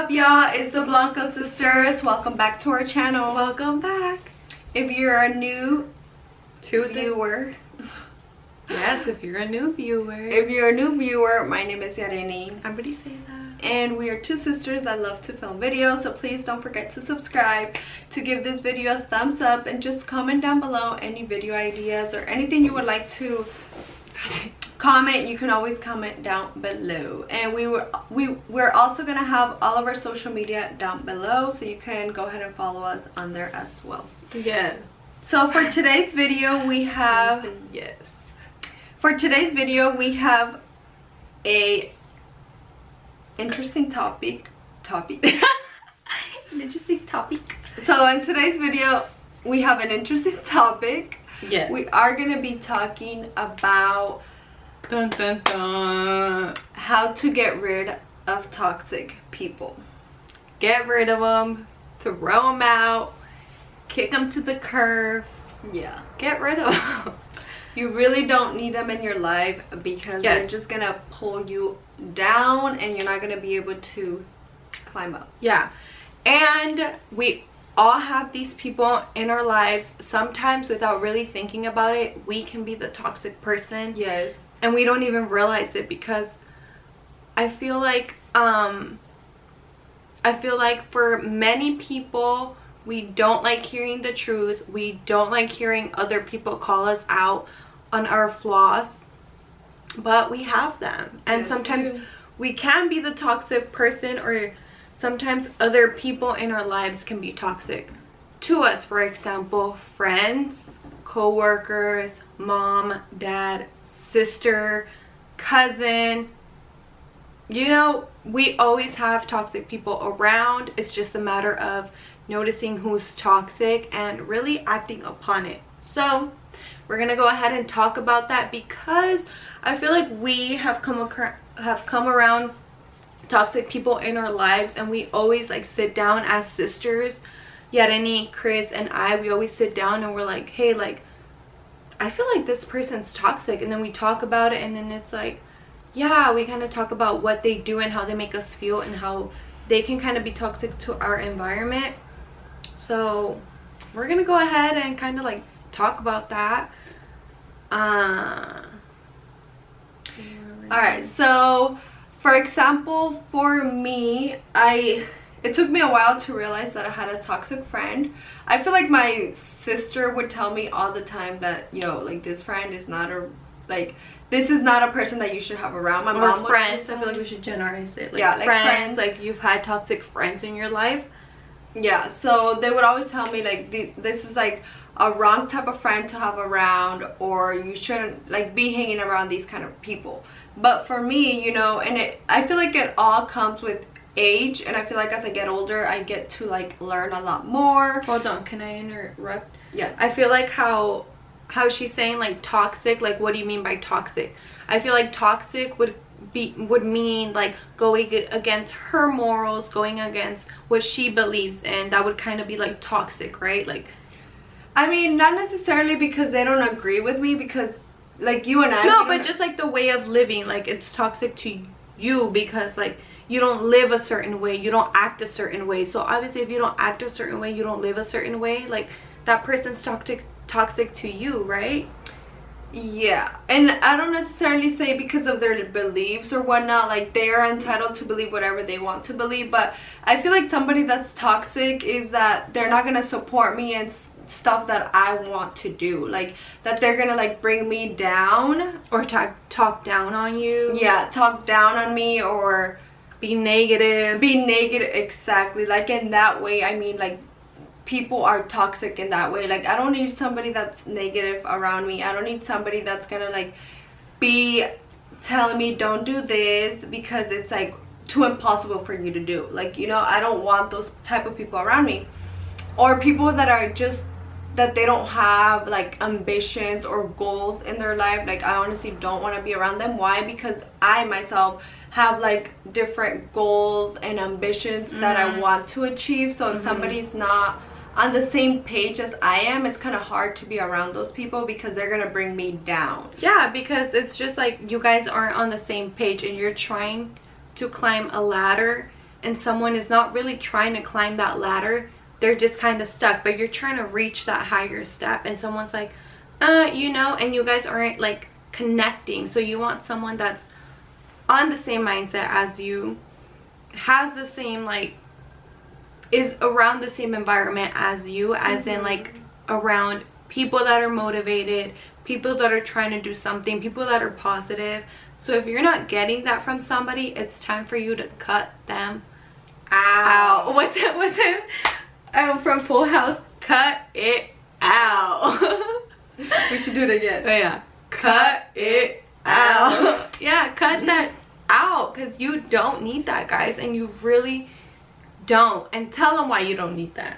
up, y'all? It's the Blanco sisters. Welcome back to our channel. Welcome back. If you're a new viewer, yes, if you're a new viewer, my name is Yareni. I'm ready to say that. And we are two sisters that love to film videos, so please don't forget to subscribe, to give this video a thumbs up, and just comment down below any video ideas or anything you would like to comment. You can always comment down below, and we're also gonna have all of our social media down below, so you can go ahead and follow us on there as well. Yes. So for today's video we have a interesting topic. An interesting topic. So in today's video we have an interesting topic. Yes. We are gonna be talking about dun, dun, dun. How to get rid of toxic people. Get rid of them, throw them out, kick them to the curb. Yeah, get rid of them. You really don't need them in your life, because they're just gonna pull you down and you're not gonna be able to climb up. Yeah, and we all have these people in our lives. Sometimes without really thinking about it, we can be the toxic person. Yes. And we don't even realize it, because I feel like for many people, we don't like hearing the truth. We don't like hearing other people call us out on our flaws, but we have them. And sometimes we can be the toxic person, or sometimes other people in our lives can be toxic to us. For example, friends, co-workers, mom, dad, sister, cousin. You know, we always have toxic people around. It's just a matter of noticing who's toxic and really acting upon it. So we're gonna go ahead and talk about that, because I feel like we have come around toxic people in our lives, and we always like sit down as sisters. Yareni, Chris, and we always sit down and we're like, hey, like, I feel like this person's toxic, and then we talk about it, and then it's like, yeah, we kind of talk about what they do and how they make us feel and how they can kind of be toxic to our environment. So we're gonna go ahead and kind of like talk about that. Alright, so for example, for me, it took me a while to realize that I had a toxic friend. I feel like my sister would tell me all the time that, yo, like, this friend is not this is not a person that you should have around. My mom would friends. I feel like we should generalize it. Like, yeah, like friends. Like, you've had toxic friends in your life. Yeah, so they would always tell me, like, this is like a wrong type of friend to have around, or you shouldn't like be hanging around these kind of people. But for me, you know, and I feel like it all comes with age, and I feel like as I get older I get to like learn a lot more. Hold on, can I interrupt? Yeah. I feel like how she's saying like toxic, like, what do you mean by toxic? I feel like toxic would mean like going against her morals, going against what she believes in. That would kind of be like toxic, right? Like, I mean, not necessarily because they don't agree with me, because like you and I, no, but just like the way of living, like, it's toxic to you because like you don't live a certain way, you don't act a certain way. So obviously if you don't act a certain way, you don't live a certain way, like, that person's toxic to you, right? Yeah, and I don't necessarily say because of their beliefs or whatnot. Like, they are entitled to believe whatever they want to believe, but I feel like somebody that's toxic is that they're not gonna support me and stuff that I want to do, like that they're gonna like bring me down or talk down on you. Yeah, talk down on me or be negative. Exactly, like in that way. I mean, like, people are toxic in that way. Like, I don't need somebody that's negative around me. I don't need somebody that's gonna like be telling me don't do this because it's like too impossible for you to do. Like, you know, I don't want those type of people around me, or people that are just that they don't have like ambitions or goals in their life. Like, I honestly don't want to be around them. Why? Because I myself have like different goals and ambitions that I want to achieve. So if somebody's not on the same page as I am, it's kind of hard to be around those people because they're gonna bring me down. Yeah, because it's just like you guys aren't on the same page and you're trying to climb a ladder and someone is not really trying to climb that ladder, they're just kind of stuck, but you're trying to reach that higher step, and someone's like, you know, and you guys aren't like connecting. So you want someone that's on the same mindset as you, has the same, like, is around the same environment as you, as in like around people that are motivated, people that are trying to do something, people that are positive. So if you're not getting that from somebody, it's time for you to cut them out. What's it from Full House? Cut it out. We should do it again. Oh yeah, cut it out. Yeah, cut that out, because you don't need that, guys, and you really don't. And tell them why you don't need that.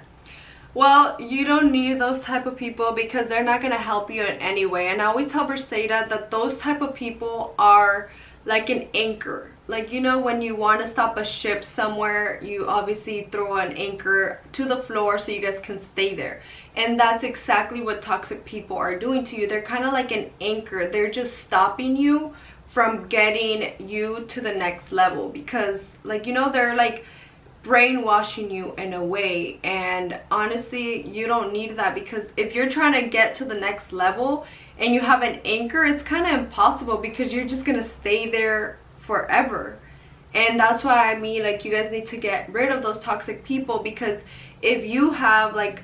Well, you don't need those type of people because they're not going to help you in any way. And I always tell Bersada that those type of people are like an anchor. Like, you know, when you want to stop a ship somewhere, you obviously throw an anchor to the floor so you guys can stay there. And that's exactly what toxic people are doing to you. They're kind of like an anchor. They're just stopping you from getting you to the next level, because, like, you know, they're like brainwashing you in a way. And honestly, you don't need that, because if you're trying to get to the next level and you have an anchor, it's kind of impossible, because you're just gonna stay there forever. And that's why I mean, like, you guys need to get rid of those toxic people, because if you have like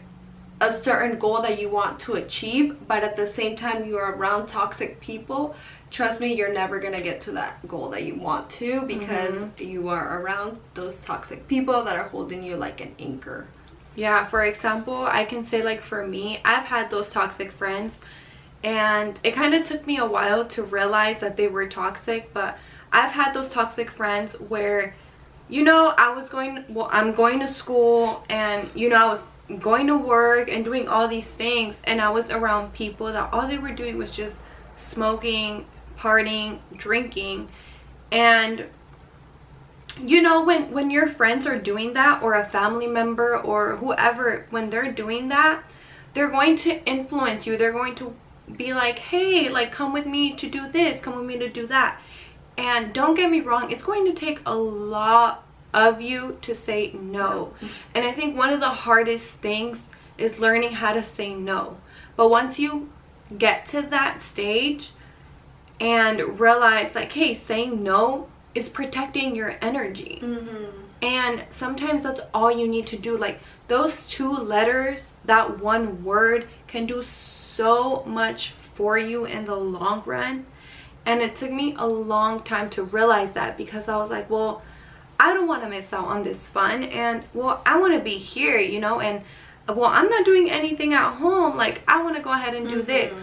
a certain goal that you want to achieve, but at the same time you are around toxic people, trust me, you're never gonna get to that goal that you want to, because you are around those toxic people that are holding you like an anchor. Yeah, for example, I can say, like, for me, I've had those toxic friends, and it kind of took me a while to realize that they were toxic. But I've had those toxic friends where, you know, I'm going to school, and, you know, I was going to work and doing all these things, and I was around people that all they were doing was just smoking, partying, drinking. And, you know, when your friends are doing that, or a family member or whoever, when they're doing that, they're going to influence you. They're going to be like, hey, like, come with me to do this, come with me to do that. And don't get me wrong, it's going to take a lot of you to say no. And I think one of the hardest things is learning how to say no. But once you get to that stage and realize, like, hey, saying no is protecting your energy. And sometimes that's all you need to do. Like, those 2 letters, that one word, can do so much for you in the long run. And it took me a long time to realize that, because I was like, well, I don't want to miss out on this fun, and, well, I want to be here, you know, and, well, I'm not doing anything at home, like, I want to go ahead and do this.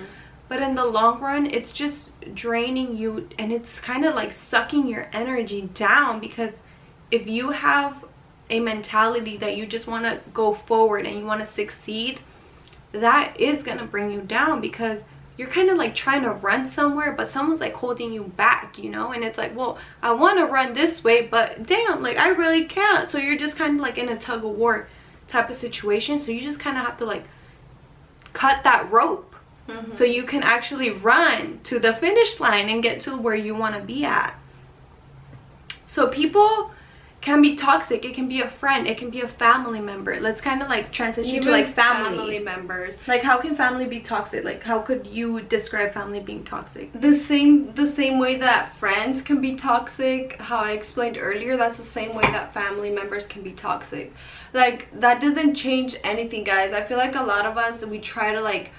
But in the long run, it's just draining you, and it's kind of like sucking your energy down, because if you have a mentality that you just want to go forward and you want to succeed, that is going to bring you down, because you're kind of like trying to run somewhere, but someone's like holding you back, you know. And it's like, well, I want to run this way, but damn, like, I really can't. So you're just kind of like in a tug of war type of situation. So you just kind of have to like cut that rope, so you can actually run to the finish line and get to where you want to be at. So people can be toxic. It can be a friend, it can be a family member. Let's kind of like transition to like family members. Like, how can family be toxic? Like, how could you describe family being toxic? The same way that friends can be toxic, how I explained earlier, that's the same way that family members can be toxic. Like, that doesn't change anything, guys. I feel like a lot of us, we try to like,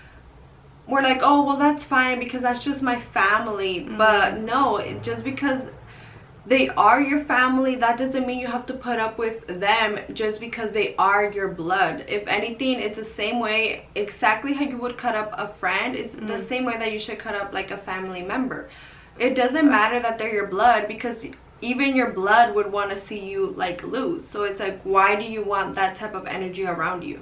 we're like, oh, well, that's fine because that's just my family. But no, just because they are your family, that doesn't mean you have to put up with them just because they are your blood. If anything, it's the same way, exactly how you would cut up a friend is the same way that you should cut up like a family member. It doesn't matter that they're your blood, because even your blood would want to see you like lose. So it's like, why do you want that type of energy around you?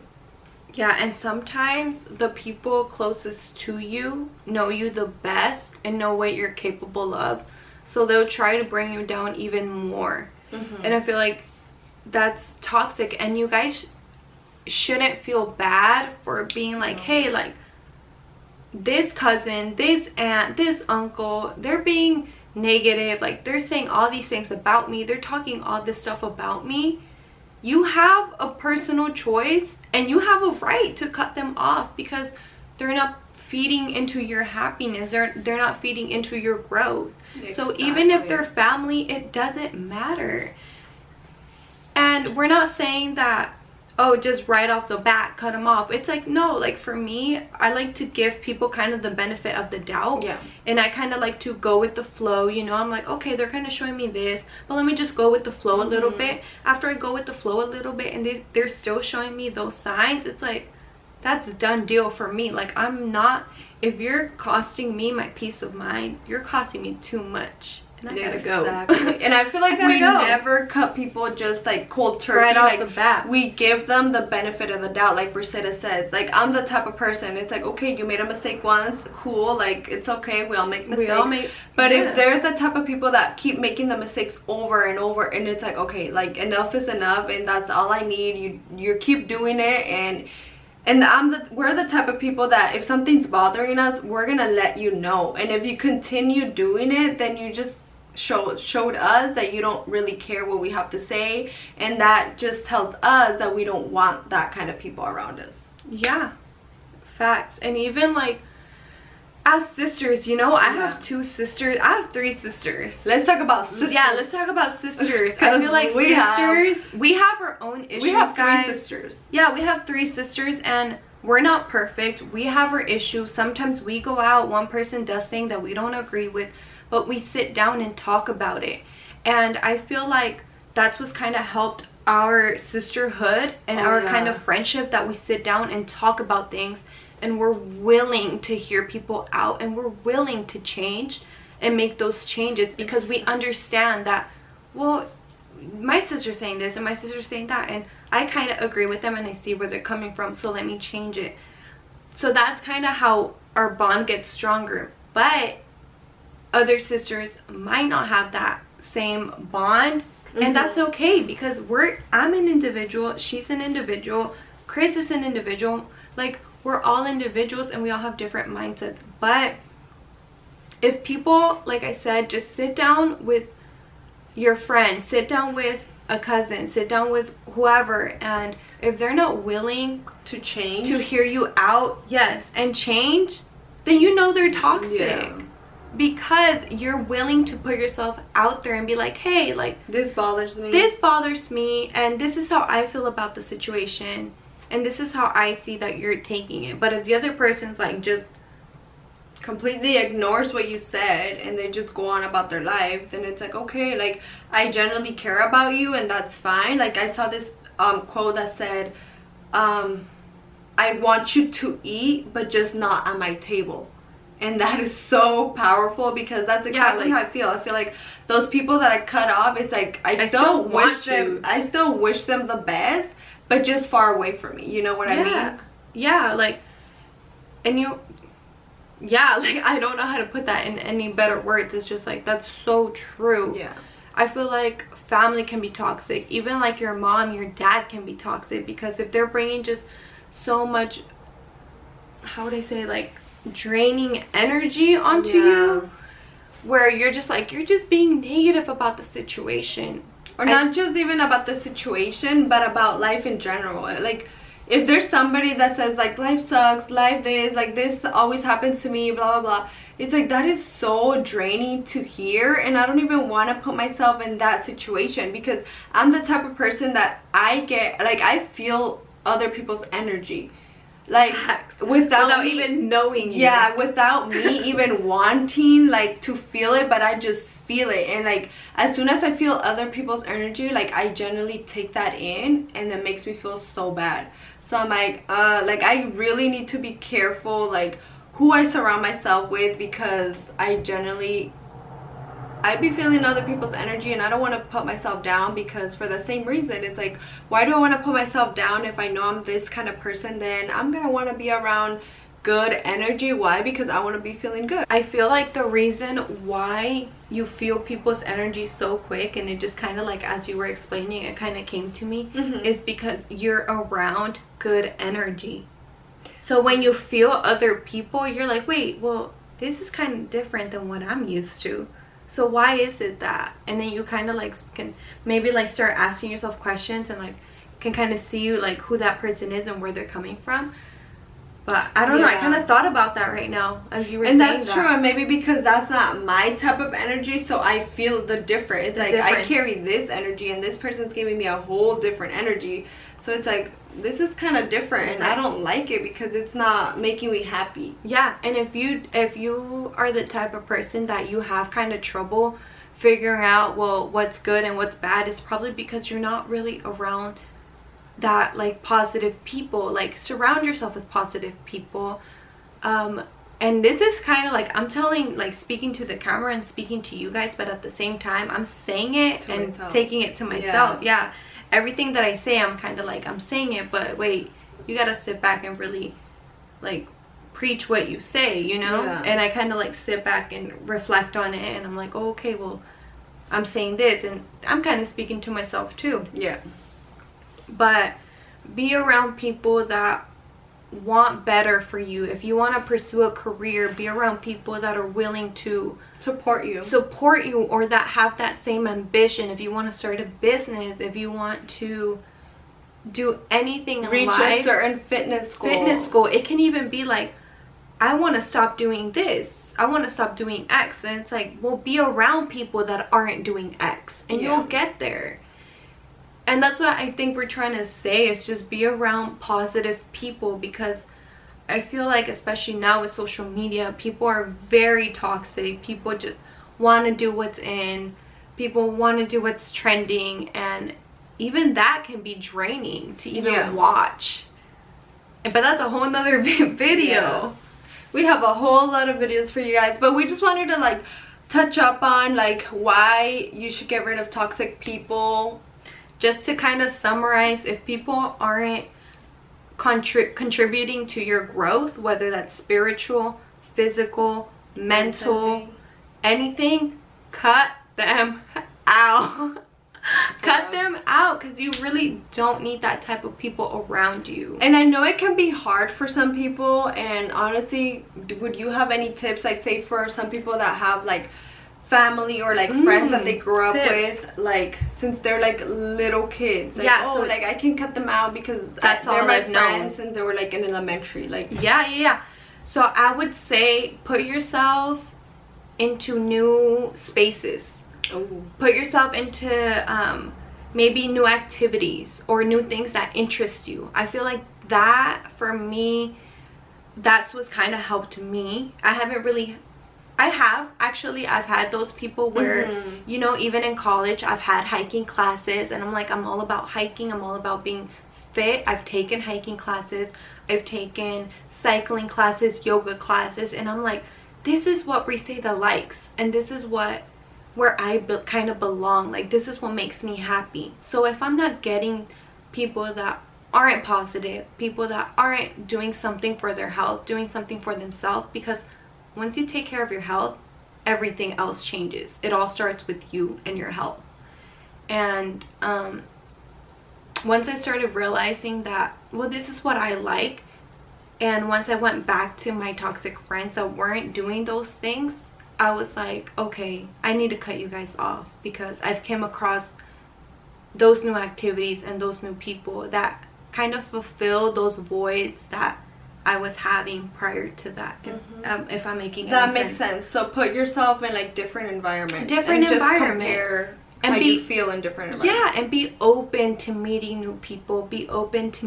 Yeah, and sometimes the people closest to you know you the best and know what you're capable of. So they'll try to bring you down even more. And I feel like that's toxic. And you guys shouldn't feel bad for being like, hey, like, this cousin, this aunt, this uncle, they're being negative, like they're saying all these things about me, they're talking all this stuff about me, you have a personal choice and you have a right to cut them off, because they're not feeding into your happiness, they're not feeding into your growth. Exactly. So even if they're family, it doesn't matter. And we're not saying that, oh, just right off the bat cut them off. It's like, no, like for me, I like to give people kind of the benefit of the doubt. Yeah. And I kind of like to go with the flow, you know. I'm like, okay, they're kind of showing me this, but let me just go with the flow a little bit. After I go with the flow a little bit and they're still showing me those signs, it's like, that's a done deal for me. Like, I'm not, if you're costing me my peace of mind, you're costing me too much. And I gotta go. And I feel like we never cut people just like cold turkey. Right off like, the bat. We give them the benefit of the doubt, like Brissetta says. Like, I'm the type of person, it's like, okay, you made a mistake once, cool, like, it's okay, we all make mistakes. But if they're the type of people that keep making the mistakes over and over, and it's like, okay, like, enough is enough, and that's all I need, you keep doing it, and we're the type of people that if something's bothering us, we're gonna let you know. And if you continue doing it, then you just showed us that you don't really care what we have to say, and that just tells us that we don't want that kind of people around us. Yeah, facts. And even like as sisters, you know, I have 2 sisters. I have 3 sisters. Let's talk about sisters. Yeah, let's talk about sisters. I feel like we have our own issues. We have 3 guys. sisters. Yeah, we have 3 sisters, and we're not perfect. We have our issues. Sometimes we go out, one person does things that we don't agree with, but we sit down and talk about it. And I feel like that's what's kind of helped our sisterhood and our kind of friendship, that we sit down and talk about things, and we're willing to hear people out, and we're willing to change and make those changes, because we understand that, well, my sister's saying this and my sister's saying that, and I kind of agree with them and I see where they're coming from, so let me change it. So that's kind of how our bond gets stronger. But other sisters might not have that same bond, and that's okay, because I'm an individual, she's an individual, Chris is an individual. Like, we're all individuals and we all have different mindsets. But if people, like I said, just sit down with your friend, sit down with a cousin, sit down with whoever, and if they're not willing to change, to hear you out, and change, then you know they're toxic. Yeah. Because you're willing to put yourself out there and be like, hey, like, this bothers me, and this is how I feel about the situation, and this is how I see that you're taking it. But if the other person's like just completely ignores what you said and they just go on about their life, then it's like, okay, like, I genuinely care about you, and that's fine. Like, I saw this quote that said, I want you to eat, but just not at my table. And that is so powerful, because that's exactly how I feel. I feel like those people that I cut off, it's like I still wish them the best, but just far away from me. You know what I mean? Yeah, like, and like, I don't know how to put that in any better words. It's just like, that's so true. Yeah. I feel like family can be toxic. Even like your mom, your dad can be toxic, because if they're bringing just so much, how would I say, like, draining energy onto you, where you're just being negative about the situation, or not just even about the situation, but about life in general. Like, if there's somebody that says like, life sucks, life this, like, this always happens to me, blah blah blah, it's like, that is so draining to hear, and I don't even want to put myself in that situation, because I'm the type of person that I feel other people's energy, like, without even knowing you. Without me even wanting like to feel it, but I just feel it. And like, as soon as I feel other people's energy, like, I generally take that in, and it makes me feel so bad. So I'm like I really need to be careful, like, who I surround myself with, because I be feeling other people's energy, and I don't want to put myself down, because for the same reason, it's like, why do I want to put myself down if I know I'm this kind of person? Then I'm gonna want to be around good energy. Why? Because I want to be feeling good. I feel like the reason why you feel people's energy so quick, and it just kind of, like, as you were explaining, it kind of came to me, is because you're around good energy. So when you feel other people, you're like, wait, well, this is kind of different than what I'm used to. So why is it that? And then you kind of like can maybe like start asking yourself questions and like can kind of see like who that person is and where they're coming from. But I don't know, I kind of thought about that right now as you were saying that. And that's true, and maybe because that's not my type of energy, so I feel the difference. It's like I carry this energy and this person's giving me a whole different energy. So it's like, this is kind of different, and I don't like it because it's not making me happy. Yeah, and if you are the type of person that you have kind of trouble figuring out, well, what's good and what's bad, it's probably because you're not really around that like positive people. Like, surround yourself with positive people. And this is kind of like, I'm telling, like, speaking to the camera and speaking to you guys, but at the same time I'm saying it and taking it to myself. Yeah, everything that I say, I'm kind of like, I'm saying it, but wait, you gotta sit back and really like preach what you say, you know? And I kind of like sit back and reflect on it, and I'm like, oh, okay, well, I'm saying this, and I'm kind of speaking to myself too. Yeah. But be around people that want better for you. If you want to pursue a career, be around people that are willing to support you, or that have that same ambition. If you want to start a business, if you want to do anything in life, reach a certain fitness goal, it can even be like, I want to stop doing this, I want to stop doing X, and it's like, well, be around people that aren't doing X, and you'll get there. And that's what I think we're trying to say, is just be around positive people, because I feel like, especially now with social media, people are very toxic. People just want to do what's in. People want to do what's trending, and even that can be draining to even watch. But that's a whole nother video. We have a whole lot of videos for you guys, but we just wanted to like touch up on like why you should get rid of toxic people. Just to kind of summarize, if people aren't contributing to your growth, whether that's spiritual, physical, mental, anything, cut them out. Cut them out, because you really don't need that type of people around you. And I know it can be hard for some people, and honestly, would you have any tips, like say for some people that have like family or like friends that they grew up with, like since they're like little kids, like, so like I can cut them out because that's they're all my I've friends known. And they were like in elementary, like so I would say put yourself into new spaces. Put yourself into maybe new activities or new things that interest you. I feel like that, for me, that's what's kind of helped me. I've had those people where, you know, even in college, I've had hiking classes, and I'm like, I'm all about hiking, I'm all about being fit. I've taken hiking classes, I've taken cycling classes, yoga classes, and I'm like, this is what Briseida likes, and this is where I kind of belong. Like, this is what makes me happy. So if I'm not getting people that aren't positive, people that aren't doing something for their health, doing something for themselves, because once you take care of your health, everything else changes. It all starts with you and your health. And once I started realizing that, well, this is what I like, and once I went back to my toxic friends that weren't doing those things, I was like, okay, I need to cut you guys off, because I've came across those new activities and those new people that kind of fulfill those voids that I was having prior to that. If I'm making that makes sense. So put yourself in like different environments, and just compare how you feel in different environments. And be open to meeting new people, be open to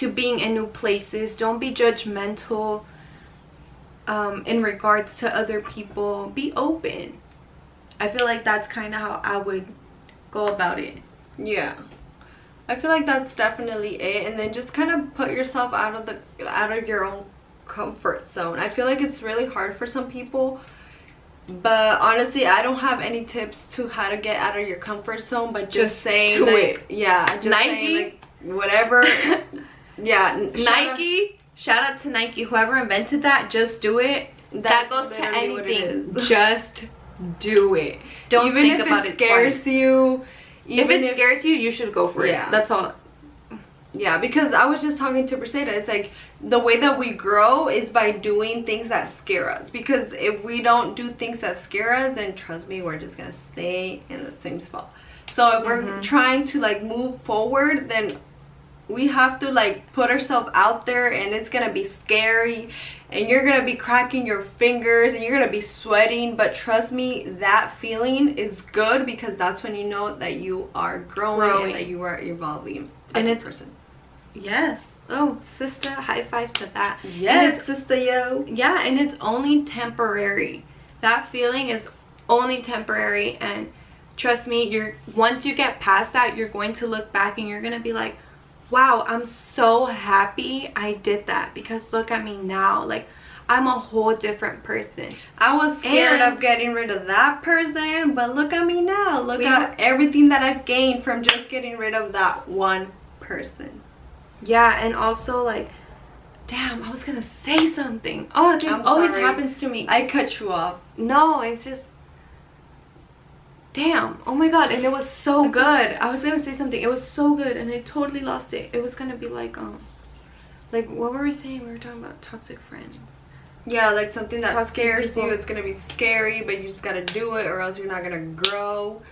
being in new places. Don't be judgmental in regards to other people. Be open. I feel like that's kind of how I would go about it. I feel like that's definitely it. And then just kind of put yourself out of your own comfort zone. I feel like it's really hard for some people, but honestly, I don't have any tips to how to get out of your comfort zone, but just saying do like, it. Just Nike, saying, like, whatever. Nike, shout out to Nike, whoever invented that. Just do it. That goes to anything. Just do it. Don't even think about it scares twice. you. If it scares you, you should go for it. That's all. Yeah, because I was just talking to Briseda. It's like the way that we grow is by doing things that scare us. Because if we don't do things that scare us, then trust me, we're just gonna stay in the same spot. So if we're trying to like move forward, then we have to like put ourselves out there, and it's gonna be scary, and you're gonna be cracking your fingers, and you're gonna be sweating. But trust me, that feeling is good, because that's when you know that you are growing. And that you are evolving as a person. Yes. Oh, sister, high five to that. Yes, sister, yo. Yeah, and it's only temporary. That feeling is only temporary, and trust me, once you get past that, you're going to look back and you're gonna be like, wow, I'm so happy I did that, because look at me now. Like, I'm a whole different person. I was scared of getting rid of that person, but look at me now. Look at everything that I've gained from just getting rid of that one person. Yeah, and also like, damn, I was gonna say something. Oh, this always happens to me. I cut you off. No, it's just, damn, oh my god. And it was so good. I was gonna say something, it was so good, and I totally lost it. It was gonna be like what were we saying? We were talking about toxic friends. Yeah, like something that scares you. It's gonna be scary, but you just gotta do it, or else you're not gonna grow.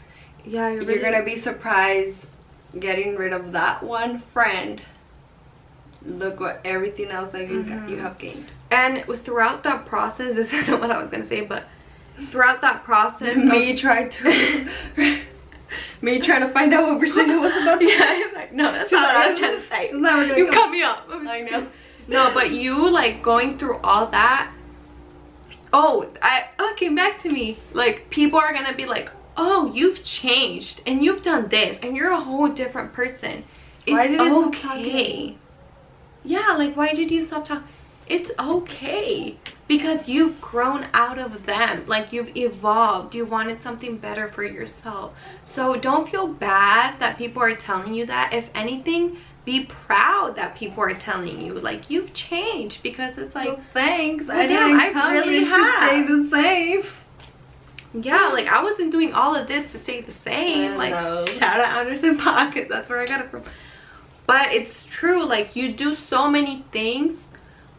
Yeah, you're gonna be surprised getting rid of that one friend. Look what everything else that you have gained. And throughout that process, this isn't what I was gonna say, but throughout that process, me trying to find out what Brisena was about to say. Yeah, like, no, that's not what I was trying to say. You cut me off. I know. No, but you like going through all that. Oh, came back to me. Like, people are gonna be like, oh, you've changed and you've done this and you're a whole different person. It's okay. Yeah, like, why did you stop talking? It's okay, because you've grown out of them. Like, you've evolved. You wanted something better for yourself. So don't feel bad that people are telling you that. If anything, be proud that people are telling you, like, you've changed, because it's like, well, thanks. I didn't come here to stay the same. Yeah, like, I wasn't doing all of this to stay the same. Like, shout out Anderson Pocket. That's where I got it from. But it's true, like, you do so many things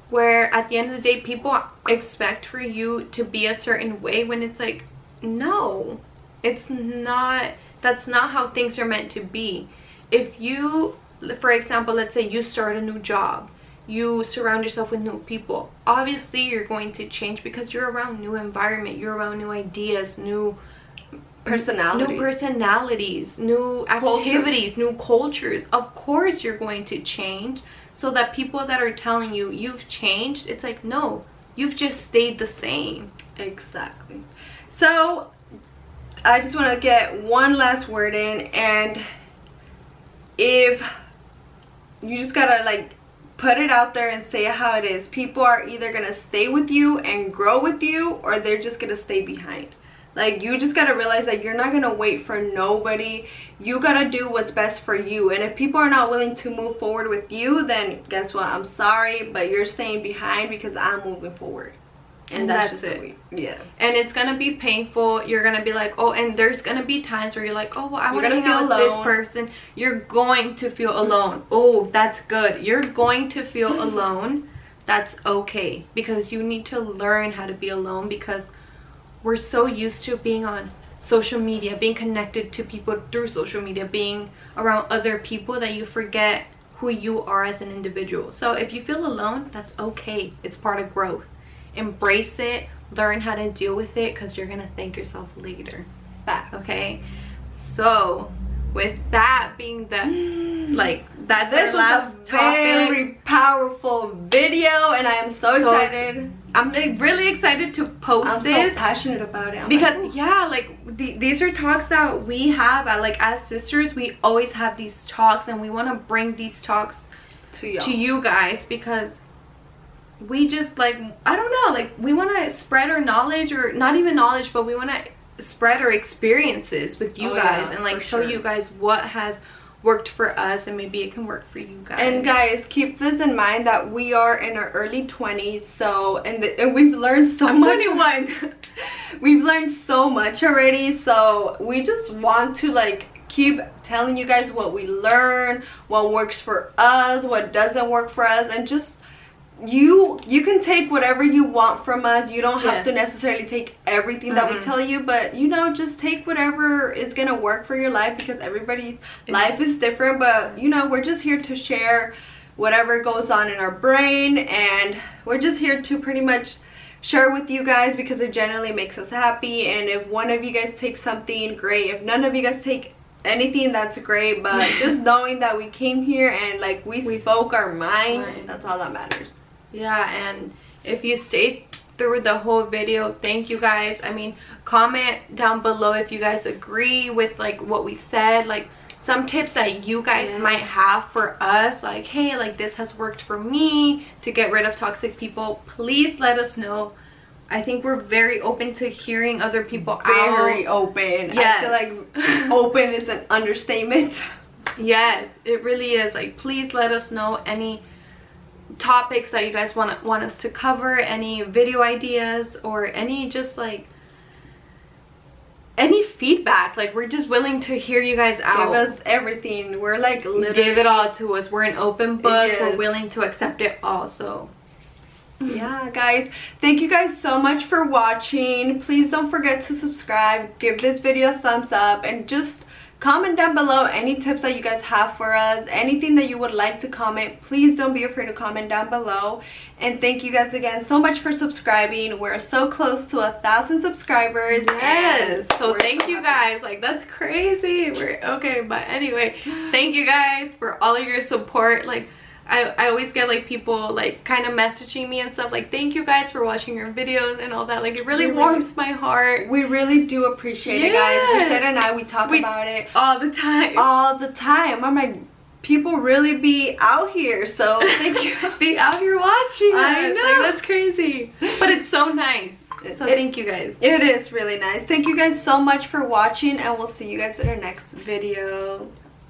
where at the end of the day, people expect for you to be a certain way, when it's like, no, it's not. That's not how things are meant to be. If you, for example, let's say you start a new job, you surround yourself with new people, obviously you're going to change, because you're around new environment, you're around new ideas, new personalities, new activities, new cultures. Of course you're going to change. So that people that are telling you you've changed, it's like, no, you've just stayed the same. Exactly. So I just want to get one last word in, and if you just gotta like put it out there and say it how it is. People are either gonna stay with you and grow with you, or they're just gonna stay behind. Like, you just gotta realize that you're not gonna wait for nobody. You gotta do what's best for you. And if people are not willing to move forward with you, then guess what? I'm sorry, but you're staying behind, because I'm moving forward. And that's just it. Yeah. And it's gonna be painful. You're gonna be like, oh, and there's gonna be times where you're like, oh, well, I want to hang out with this person. You're going to feel alone. Oh, that's good. You're going to feel alone. That's okay, because you need to learn how to be alone, because we're so used to being on social media, being connected to people through social media, being around other people, that you forget who you are as an individual. So if you feel alone, that's okay. It's part of growth. Embrace it, learn how to deal with it, because you're gonna thank yourself later. Okay, so with that being the that's our last topic. Very powerful video, and I am so excited. I'm really excited to post this. I'm so passionate about it. Because yeah, like these are talks that we have like as sisters. We always have these talks, and we want to bring these talks to you guys, because we just, like, I don't know, like, we want to spread our knowledge, or not even knowledge, but we want to spread our experiences with you guys, and like show you guys what has worked for us, and maybe it can work for you guys. And guys, keep this in mind that we are in our early 20s, so and we've learned so much. 21. We've learned so much already, so we just want to like keep telling you guys what we learn, what works for us, what doesn't work for us, and just you can take whatever you want from us. You don't have to necessarily take everything that we tell you, but you know, just take whatever is gonna work for your life, because everybody's life is different. But you know, we're just here to share whatever goes on in our brain, and we're just here to pretty much share with you guys because it generally makes us happy. And if one of you guys takes something, great. If none of you guys take anything, that's great. But just knowing that we came here and like we spoke our mind, that's all that matters. Yeah, and if you stayed through the whole video, thank you guys. I mean, comment down below if you guys agree with like what we said, like some tips that you guys might have for us, like, hey, like this has worked for me to get rid of toxic people. Please let us know. I think we're very open to hearing other people out. Very open. I feel like open is an understatement. Yes, it really is. Like, please let us know any topics that you guys want us to cover, any video ideas, or any just like any feedback. Like, we're just willing to hear you guys out. Give us everything. We're like literally, give it all to us. We're an open book. We're willing to accept it all. So yeah, guys, thank you guys so much for watching. Please don't forget to subscribe, give this video a thumbs up, and just comment down below any tips that you guys have for us, anything that you would like to comment. Please don't be afraid to comment down below. And thank you guys again so much for subscribing. We're so close to 1,000 subscribers. Yes, so thank you guys. Like, that's crazy. We're okay, but anyway, thank you guys for all of your support. Like, I always get like people like kind of messaging me and stuff like, thank you guys for watching your videos and all that. Like, it really warms my heart. We really do appreciate it, guys. Merced and I, we talk about it all the time. All the time. I'm like, people really be out here, so thank you. Be out here watching. I know. Like, that's crazy. But it's so nice. So thank you guys. It is really nice. Thank you guys so much for watching, and we'll see you guys in our next video.